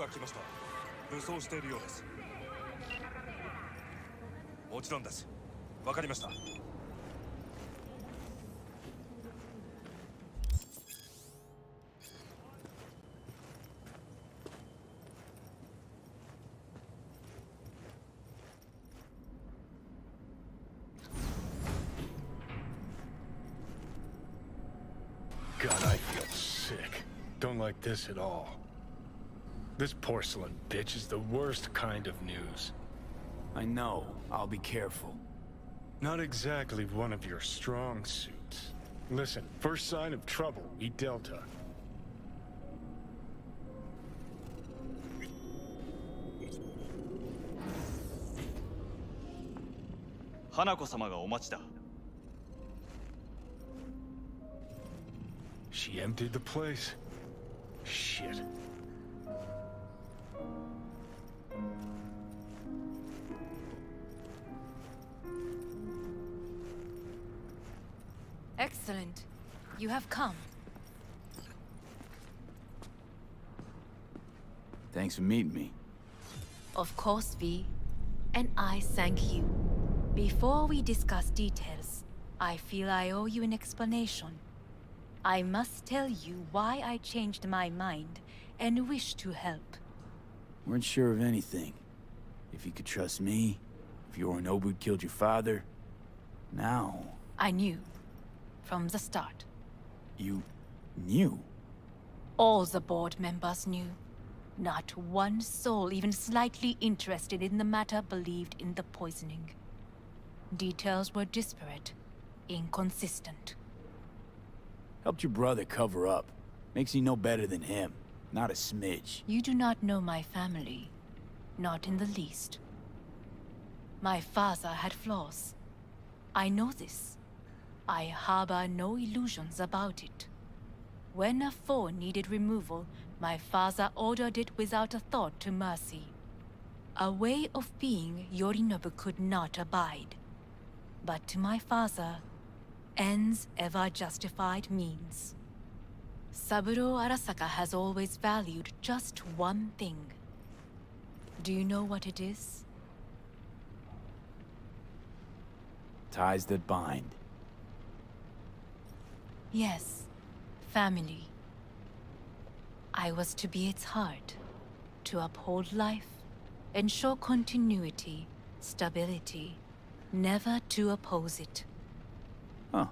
から来ました。武装しているようです。もちろんです。わかりました。God, I feel sick. Don't like this at all. This porcelain bitch is the worst kind of news. I know. I'll be careful. Not exactly one of your strong suits. Listen, first sign of trouble, eat Delta. Hanako-samaがお待ちだ。She emptied the place? Shit. Excellent. You have come. Thanks for meeting me. Of course, V. And I thank you. Before we discuss details, I feel I owe you an explanation. I must tell you why I changed my mind and wish to help. Weren't sure of anything. If you could trust me, if Yorinobu killed your father. Now... I knew. From the start. You... knew? All the board members knew. Not one soul even slightly interested in the matter believed in the poisoning. Details were disparate, inconsistent. Helped your brother cover up. Makes you no better than him. Not a smidge. You do not know my family. Not in the least. My father had flaws. I know this. I harbor no illusions about it. When a foe needed removal, my father ordered it without a thought to mercy. A way of being Yorinobu could not abide. But to my father, ends ever justified means. Saburo Arasaka has always valued just one thing. Do you know what it is? Ties that bind. Yes, family. I was to be its heart, to uphold life, ensure continuity, stability, never to oppose it. Huh.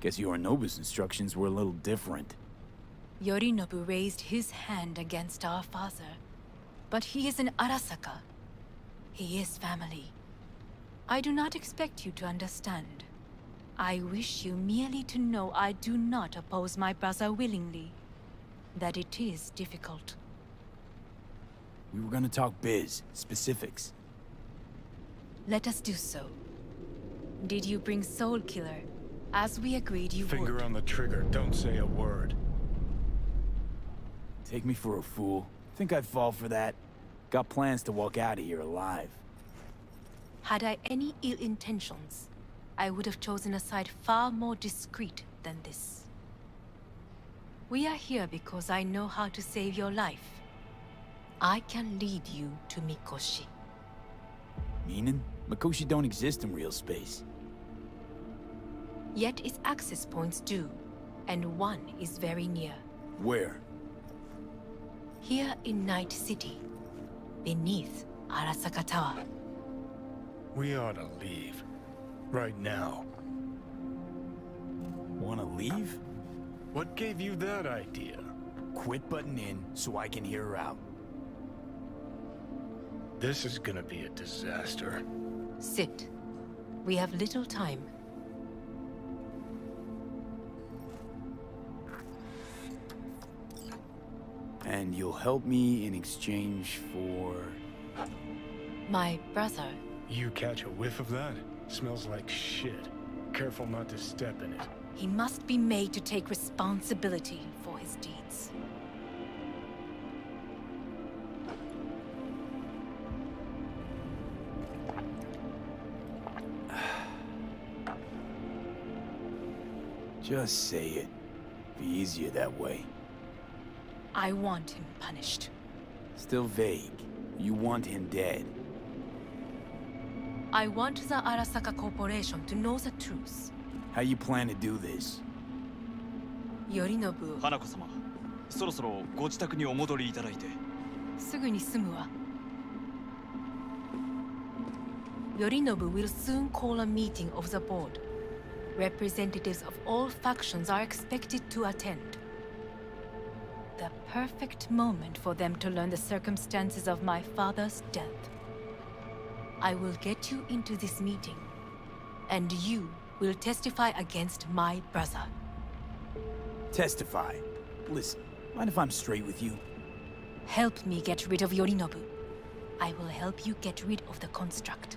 Guess Yorinobu's instructions were a little different. Yorinobu raised his hand against our father, but he is an Arasaka. He is family. I do not expect you to understand. I wish you merely to know I do not oppose my brother willingly. That it is difficult. We were gonna talk biz, specifics. Let us do so. Did you bring Soul Killer, as we agreed you would? Finger on the trigger, don't say a word. Take me for a fool. Think I'd fall for that? Got plans to walk out of here alive. Had I any ill intentions, I would have chosen a side far more discreet than this. We are here because I know how to save your life. I can lead you to Mikoshi. Meaning? Mikoshi don't exist in real space. Yet its access points do, and one is very near. Where? Here in Night City, beneath Arasaka Tower. We ought to leave. Right now. Wanna leave? What gave you that idea? Quit butting in so I can hear her out. This is gonna be a disaster. Sit. We have little time. And you'll help me in exchange for... My brother. You catch a whiff of that? Smells like shit. Careful not to step in it. He must be made to take responsibility for his deeds. Just say it. Be easier that way. I want him punished. Still vague. You want him dead. I want the Arasaka Corporation to know the truth. How you plan to do this? Yorinobu 花子様、そろそろご自宅にお戻りいただいて。すぐに済むわ。Yorinobu will soon call a meeting of the board. Representatives of all factions are expected to attend. The perfect moment for them to learn the circumstances of my father's death. I will get you into this meeting, and you will testify against my brother. Testify. Listen, mind if I'm straight with you? Help me get rid of Yorinobu. I will help you get rid of the construct.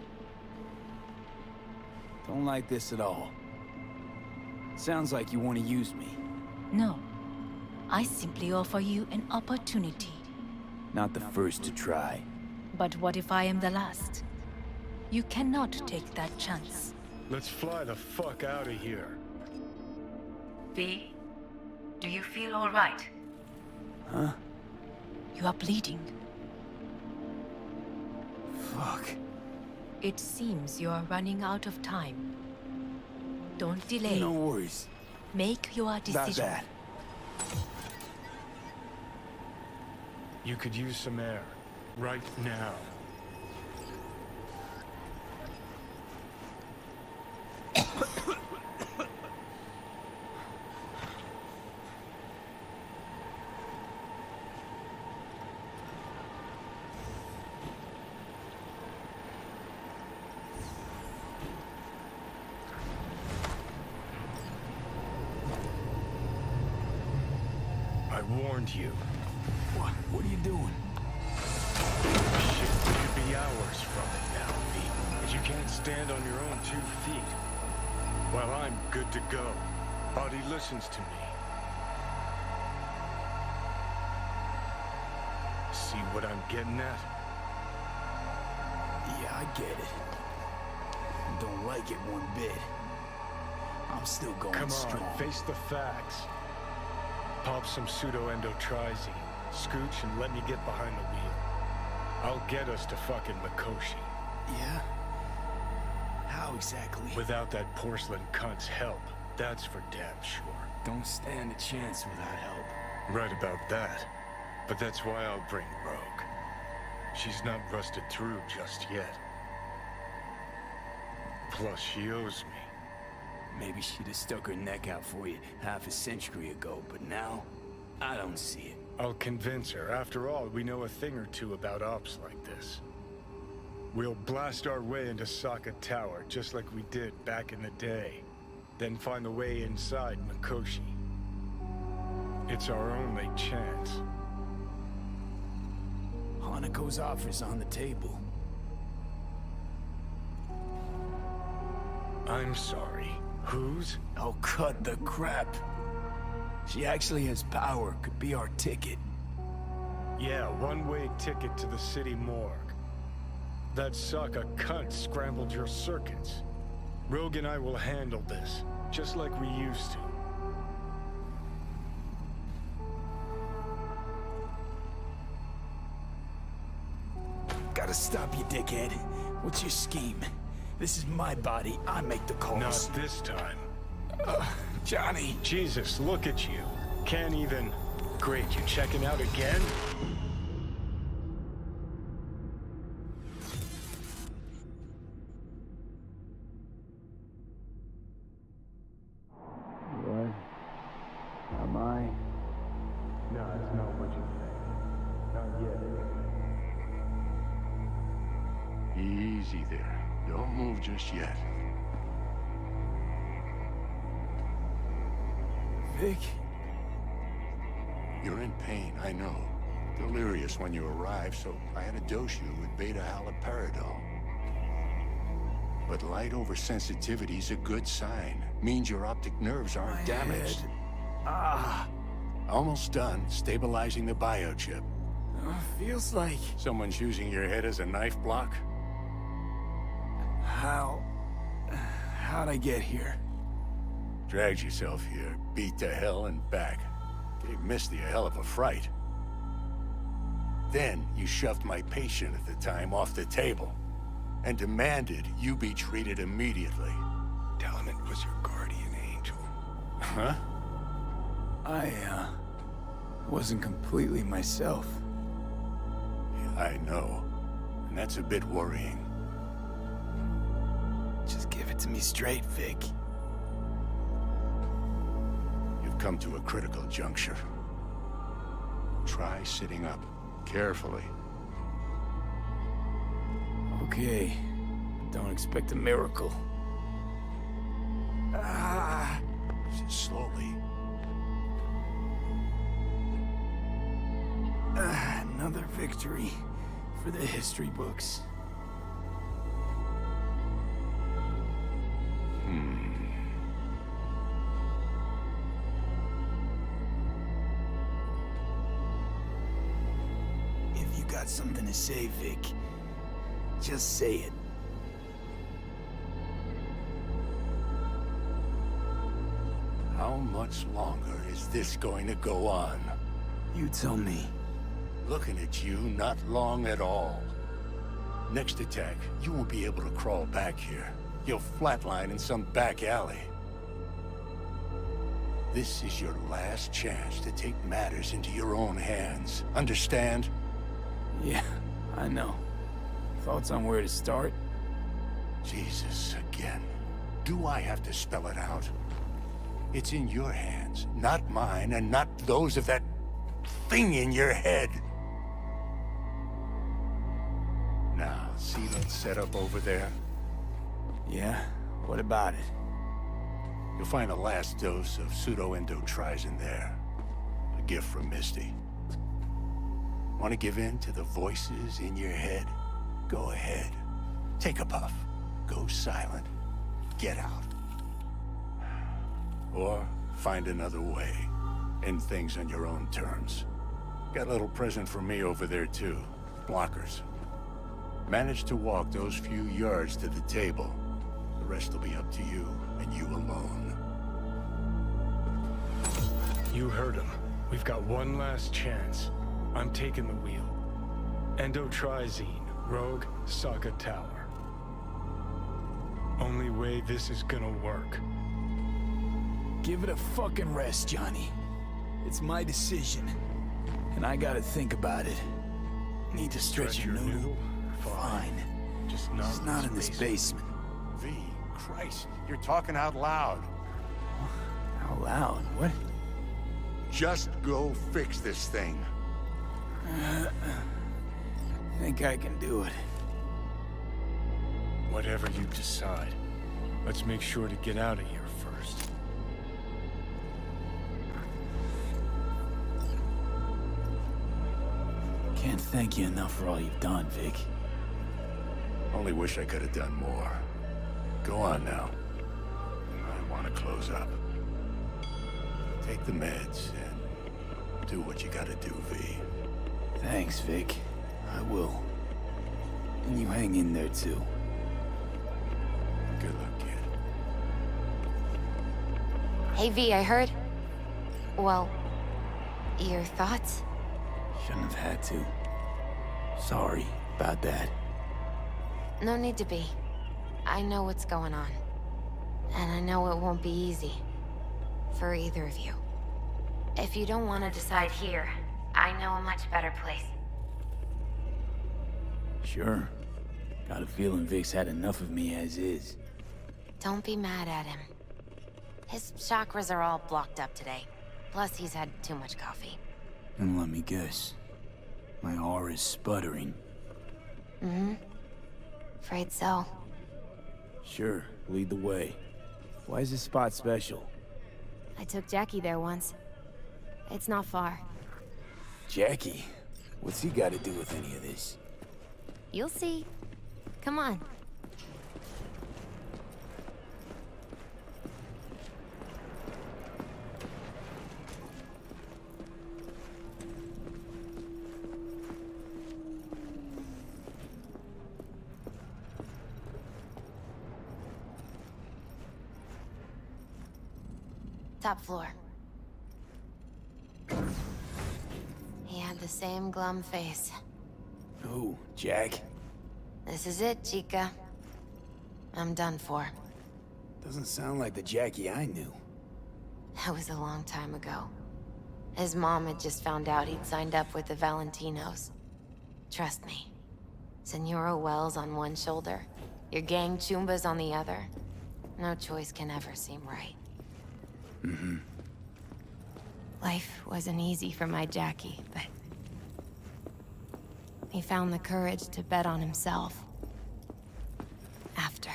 Don't like this at all. Sounds like you want to use me. No. I simply offer you an opportunity. Not the first to try. But what if I am the last? You cannot take that chance. Let's fly the fuck out of here. V, do you feel all right? Huh? You are bleeding. Fuck. It seems you are running out of time. Don't delay. No worries. Make your About decision. that. You could use some air. Right now. I warned you. What are you doing? Shit, we could be hours from it now, V. But you can't stand on your own 2 feet. Well, I'm good to go. Body listens to me. See what I'm getting at? Yeah, I get it. Don't like it one bit. I'm still going Come on, strong. face the facts. Pop some pseudo-endotrizine, scooch, and let me get behind the wheel. I'll get us to fucking Mikoshi. Yeah? How exactly? Without that porcelain cunt's help, that's for damn sure. Don't stand a chance without help. Right about that. But that's why I'll bring Rogue. She's not rusted through just yet. Plus, she owes me. Maybe she'd have stuck her neck out for you half a century ago, but now, I don't see it. I'll convince her. After all, we know a thing or two about ops like this. We'll blast our way into Sokka Tower, just like we did back in the day. Then find a way inside Mikoshi. It's our only chance. Hanako's offer's on the table. I'm sorry. Whose? Oh, cut the crap. She actually has power, could be our ticket. Yeah, one-way ticket to the city morgue. That Sokka cunt scrambled your circuits. Rogue and I will handle this, just like we used to. Gotta stop you, dickhead. What's your scheme? This is my body. I make the calls. Not this time. Johnny. Jesus, look at you. Can't even... Great, you checking out again? What? Am I? No, it's not what you think. Not yet. Easy there. Don't move just yet. Vic? You're in pain, I know. Delirious when you arrived, so I had to dose you with beta-haloperidol. But light oversensitivity's a good sign. Means your optic nerves aren't damaged. Almost done stabilizing the biochip. Feels like... Someone's using your head as a knife block? How'd I get here? Dragged yourself here, beat to hell and back. Gave Misty a hell of a fright. Then you shoved my patient at the time off the table and demanded you be treated immediately. Tell him it was your guardian angel. Huh? I, wasn't completely myself. I know. And that's a bit worrying. Just give it to me straight, Vic. You've come to a critical juncture. Try sitting up. Carefully. Okay. Don't expect a miracle. Slowly. Another victory for the history books. If you got something to say, Vic, just say it. How much longer is this going to go on? You tell me. Looking at you, not long at all. Next attack, you won't be able to crawl back here. You'll flatline in some back alley. This is your last chance to take matters into your own hands. Understand? Yeah, I know. Thoughts on where to start? Jesus, again. Do I have to spell it out? It's in your hands, not mine, and not those of that thing in your head. Now, see that setup over there? Yeah? What about it? You'll find the last dose of pseudo-endotrizin there. A gift from Misty. Want to give in to the voices in your head? Go ahead. Take a puff. Go silent. Get out. Or find another way. End things on your own terms. Got a little present for me over there, too. Blockers. Manage to walk those few yards to the table. The rest will be up to you, and you alone. You heard him. We've got one last chance. I'm taking the wheel. Endotrizine, Rogue, Sokka Tower. Only way this is gonna work. Give it a fucking rest, Johnny. It's my decision. And I gotta think about it. Need to stretch your noodle? Fine. Just not in this basement. V, Christ, you're talking out loud. Out loud? What? Just go fix this thing. Think I can do it. Whatever you decide. Let's make sure to get out of here first. Can't thank you enough for all you've done, Vic. Only wish I could have done more. Go on now. I want to close up. Take the meds and do what you gotta do, V. Thanks, Vic. I will. And you hang in there, too. Good luck, kid. Hey, V, I heard... Well, your thoughts? Shouldn't have had to. Sorry about that. No need to be. I know what's going on. And I know it won't be easy. For either of you. If you don't want to decide here, I know a much better place. Sure. Got a feeling Vic's had enough of me as is. Don't be mad at him. His chakras are all blocked up today. Plus, he's had too much coffee. And let me guess. My aura's sputtering. Mm-hmm. Afraid so. Sure, lead the way. Why is this spot special? I took Jackie there once. It's not far. Jackie? What's he got to do with any of this? You'll see. Come on. Top floor. Yeah, the same glum face. Who, Jack? This is it, Chica. I'm done for. Doesn't sound like the Jackie I knew. That was a long time ago. His mom had just found out he'd signed up with the Valentinos. Trust me. Senora Wells on one shoulder, your gang Chumbas on the other. No choice can ever seem right. Mm-hmm. Life wasn't easy for my Jackie, but... he found the courage to bet on himself. After.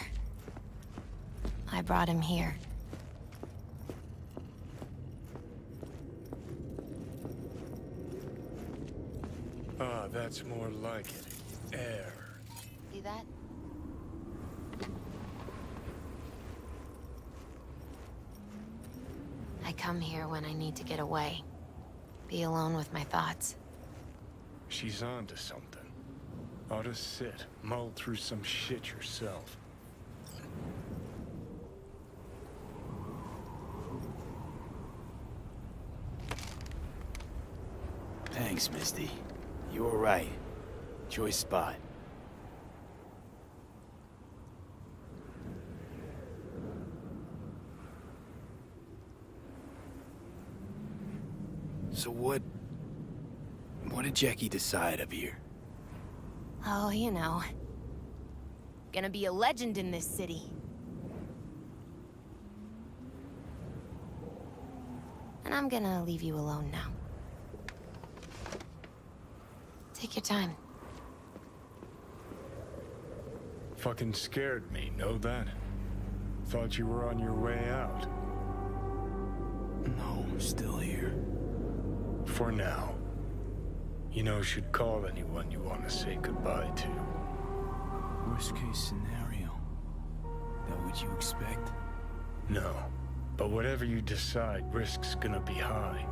I brought him here. Ah, that's more like it. Air. See that? I come here when I need to get away. Be alone with my thoughts. She's on to something. Ought to sit, mull through some shit yourself. Thanks, Misty. You were right. Choice spot. So what did Jackie decide up here? Oh, you know. Gonna be a legend in this city. And I'm gonna leave you alone now. Take your time. Fucking scared me, know that? Thought you were on your way out. No, I'm still here. For now. You know, should call anyone you want to say goodbye to. Worst case scenario. That what you expect? No. But whatever you decide, risk's gonna be high.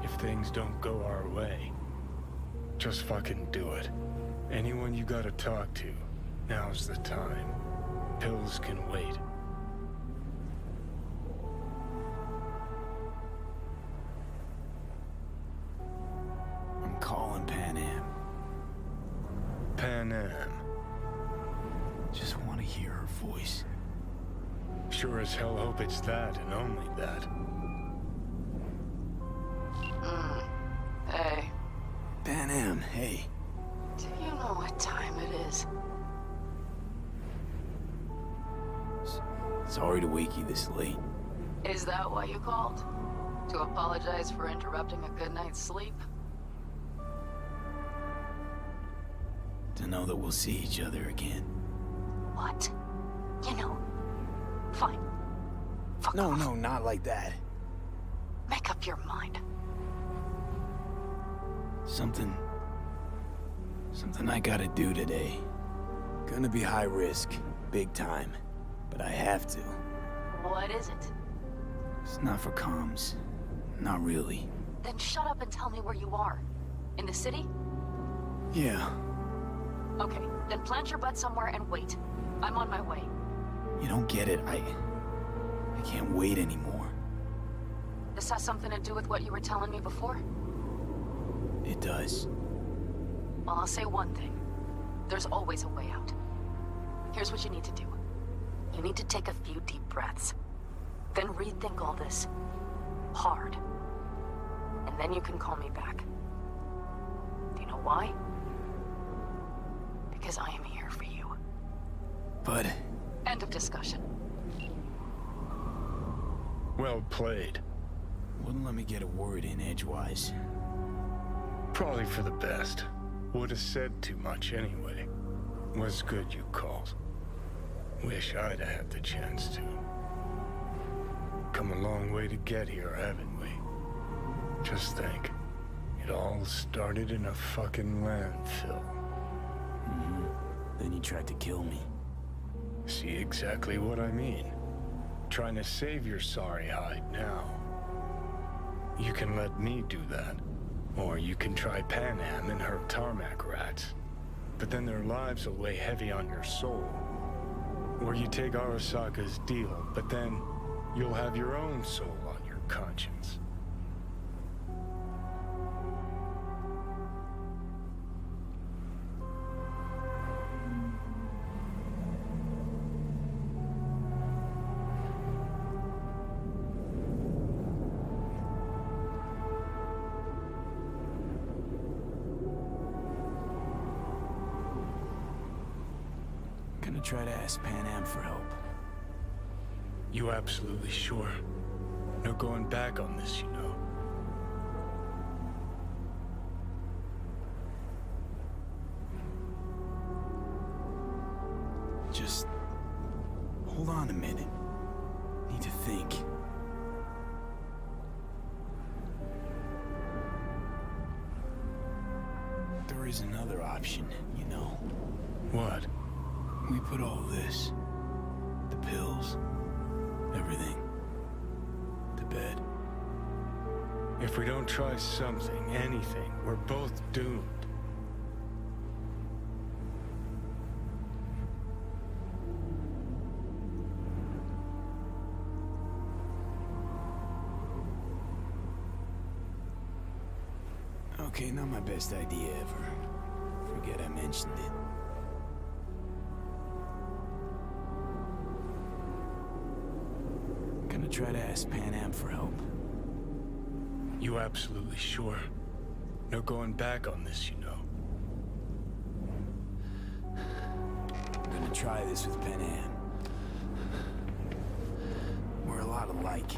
If things don't go our way. Just fucking do it. Anyone you gotta talk to, now's the time. Pills can wait. I'm calling Pan Am. Pan Am. Just want to hear her voice. Sure as hell hope it's that and only that. Hey, Pan Am, hey. do you know what time it is? Sorry to wake you this late. Is that why you called? To apologize for interrupting a good night's sleep? To know that we'll see each other again. What? You know, fine. Fuck No, off. no, not like that. Make up your mind. Something I gotta do today. Gonna be high risk, big time. But I have to. What is it? It's not for comms. Not really. Then shut up and tell me where you are. In the city? Yeah, Okay, then plant your butt somewhere and wait. I'm on my way. you don't get it. I can't wait anymore. This has something to do with what you were telling me before? It does. Well, I'll say one thing. There's always a way out. Here's what you need to do. You need to take a few deep breaths. Then rethink all this. Hard. And then you can call me back. Do you know why? Because I am here for you. But End of discussion. Well played. wouldn't let me get a word in edgewise. Probably for the best. Would have said too much anyway. Was good you called. Wish I'd have had the chance to. Come a long way to get here, haven't we? Just think. It all started in a fucking landfill. Then you tried to kill me. See exactly what I mean. Trying to save your sorry hide now. You can let me do that. Or you can try Pan Am and her tarmac rats. But then their lives will weigh heavy on your soul. Or you take Arasaka's deal, but then you'll have your own soul on your conscience. try to ask Pan Am for help. You absolutely sure? No going back on this, you know. Just hold on a minute. Need to think. There is another option, you know. What? We put all this, the pills, everything, to bed. If we don't try something, anything, we're both doomed. Okay, not my best idea ever. Forget I mentioned it. Gonna try to ask Pan Am for help. You absolutely sure? No going back on this, you know. I'm gonna try this with Pan Am. We're a lot alike.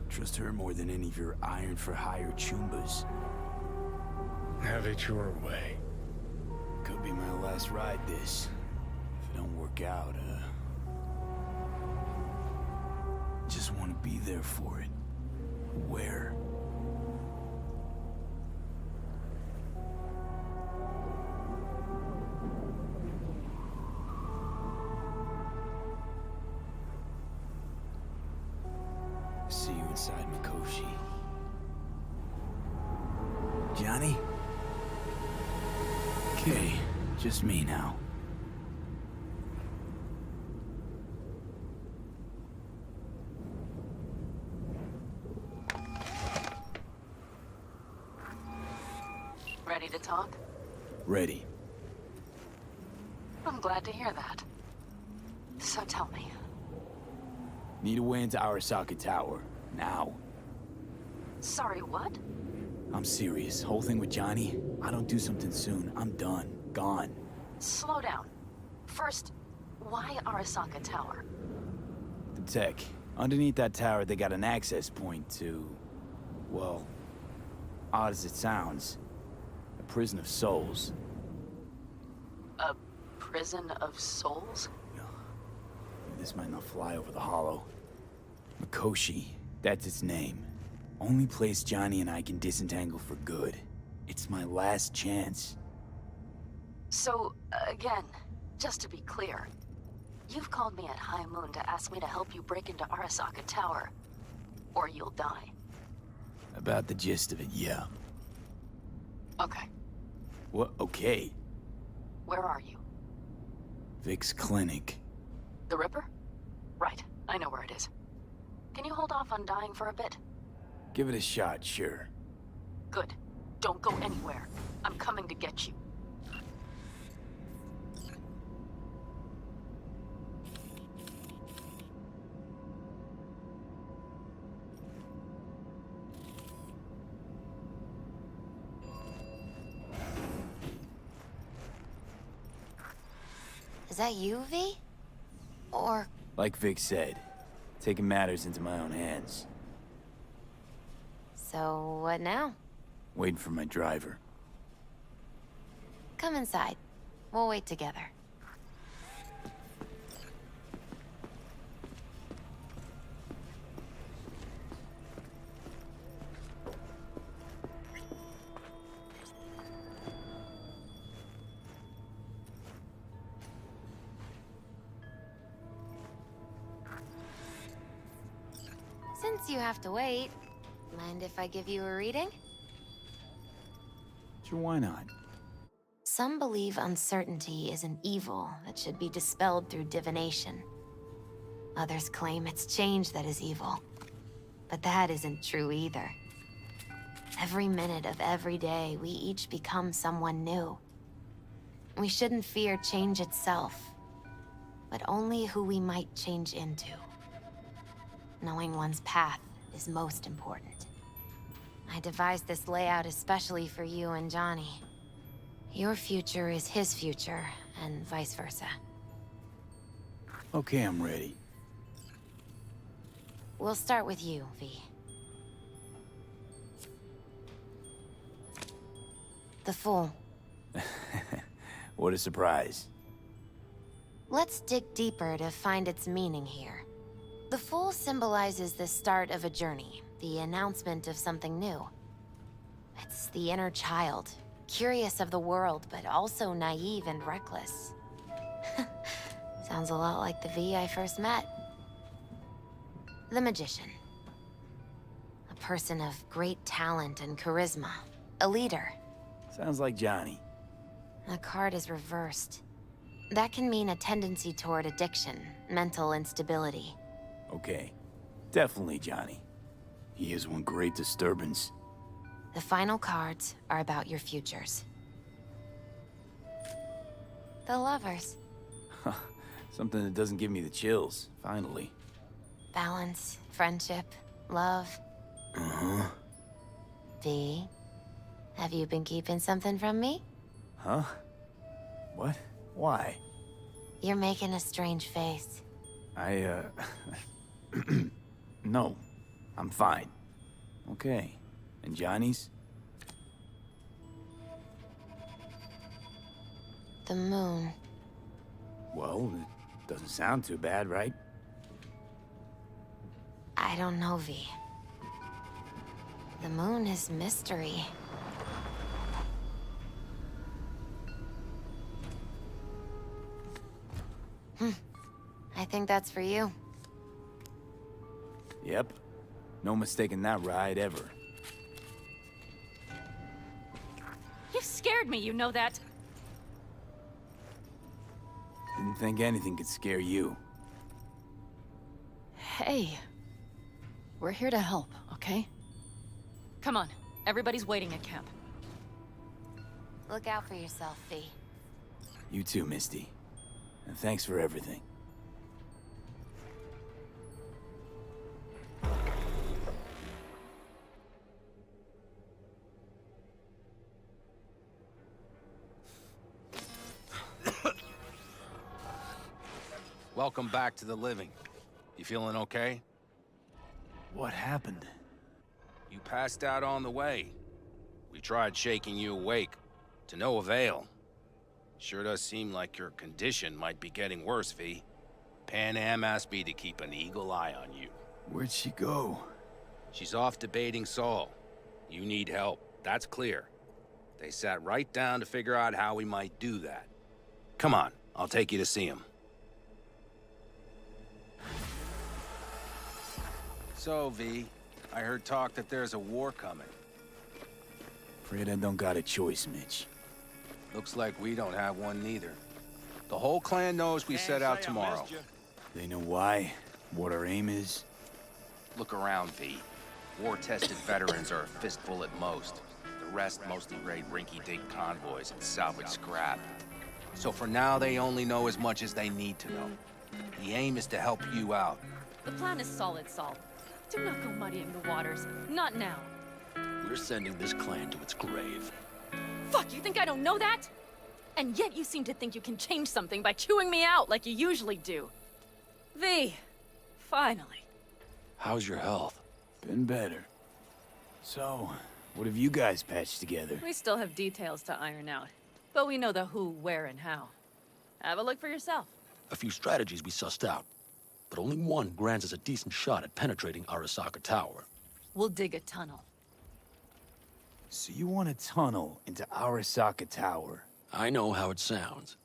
Trust her more than any of your iron-for-hire chumbas. Have it your way. Could be my last ride this. If it don't work out, just want to be there for it. Where? See you inside Mikoshi. Johnny? Okay, just me now. Ready to talk? Ready. I'm glad to hear that. So tell me, Need a way into Arasaka Tower. Now. sorry, what? I'm serious. Whole thing with Johnny, I don't do something soon, I'm done. Gone. Slow down. First, why Arasaka Tower? The tech. Underneath that tower, they got an access point to... well, odd as it sounds, a prison of souls. A prison of souls? This might not fly over the hollow. Mikoshi, that's its name. Only place Johnny and I can disentangle for good. It's my last chance. So, again, just to be clear, you've called me at High Moon to ask me to help you break into Arasaka Tower, or you'll die. About the gist of it, yeah. Okay, What? Okay. where are you? Vic's clinic. The Ripper? Right, I know where it is. Can you hold off on dying for a bit? Give it a shot, sure. Good. Don't go anywhere. I'm coming to get you. Is that you, V? Or... Like Vic said, taking matters into my own hands. so what now? Waiting for my driver. Come inside. We'll wait together. Since you have to wait, mind if I give you a reading? Sure, why not? Some believe uncertainty is an evil that should be dispelled through divination. Others claim it's change that is evil. But that isn't true either. Every minute of every day, we each become someone new. We shouldn't fear change itself, but only who we might change into. Knowing one's path is most important. I devised this layout especially for you and Johnny. Your future is his future, and vice versa. Okay, I'm ready. We'll start with you, V. The Fool. What a surprise. Let's dig deeper to find its meaning here. The Fool symbolizes the start of a journey, the announcement of something new. It's the inner child, curious of the world, but also naive and reckless. Sounds a lot like the V I first met. The Magician. A person of great talent and charisma. A leader. Sounds like Johnny. The card is reversed. That can mean a tendency toward addiction, mental instability. Okay. Definitely Johnny. He is one great disturbance. The final cards are about your futures. The Lovers. Something that doesn't give me the chills, finally. Balance, friendship, love. Uh-huh. V, have you been keeping something from me? Huh? What? Why? You're making a strange face. No. I'm fine. Okay. And Johnny's? The moon. Well, it doesn't sound too bad, right? I don't know, V. The moon is mystery. I think that's for you. Yep. No mistaking that ride ever. You scared me, you know that. Didn't think anything could scare you. Hey. We're here to help, okay? Come on. Everybody's waiting at camp. Look out for yourself, V. You too, Misty. And thanks for everything. Welcome back to the living. You feeling okay? What happened? You passed out on the way. We tried shaking you awake, to no avail. Sure does seem like your condition might be getting worse, V. Pan Am asked me to keep an eagle eye on you. Where'd she go? She's off debating Saul. You need help, that's clear. They sat right down to figure out how we might do that. Come on, I'll take you to see him. So, V, I heard talk that there's a war coming. Afraid I don't got a choice, Mitch. Looks like we don't have one neither. The whole clan knows we set out tomorrow. They know why? What our aim is? Look around, V. War-tested veterans are a fistful at most. The rest mostly raid rinky-dink convoys and salvage scrap. So for now, they only know as much as they need to know. The aim is to help you out. The plan is solid, Saul. Do not go muddying the waters. Not now. We're sending this clan to its grave. Fuck, you think I don't know that? And yet you seem to think you can change something by chewing me out like you usually do. V, finally. How's your health? Been better. So, what have you guys patched together? We still have details to iron out, but we know the who, where, and how. Have a look for yourself. A few strategies we sussed out, but only one grants us a decent shot at penetrating Arasaka Tower. We'll dig a tunnel. So you want a tunnel into Arasaka Tower? I know how it sounds,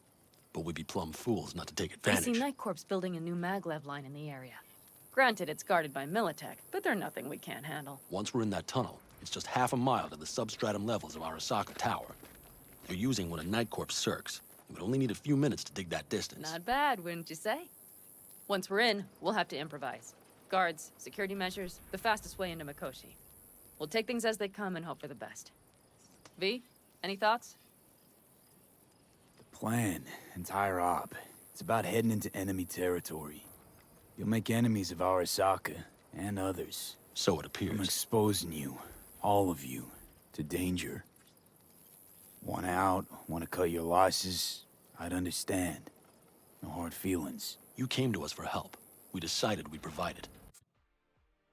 but we'd be plumb fools not to take I advantage. see Night Corp's building a new maglev line in the area. Granted, it's guarded by Militech, but they're nothing we can't handle. Once we're in that tunnel, it's just half a mile to the substratum levels of Arasaka Tower. They're using one of Night Corp's circs. It would only need a few minutes to dig that distance. Not bad, wouldn't you say? Once we're in, we'll have to improvise. Guards, security measures, the fastest way into Mikoshi. We'll take things as they come and hope for the best. V, any thoughts? The plan, entire op. It's about heading into enemy territory. You'll make enemies of Arasaka, and others. So it appears. I'm exposing you, all of you, to danger. Want out, want to cut your losses, I'd understand. No hard feelings. You came to us for help. We decided we'd provide it.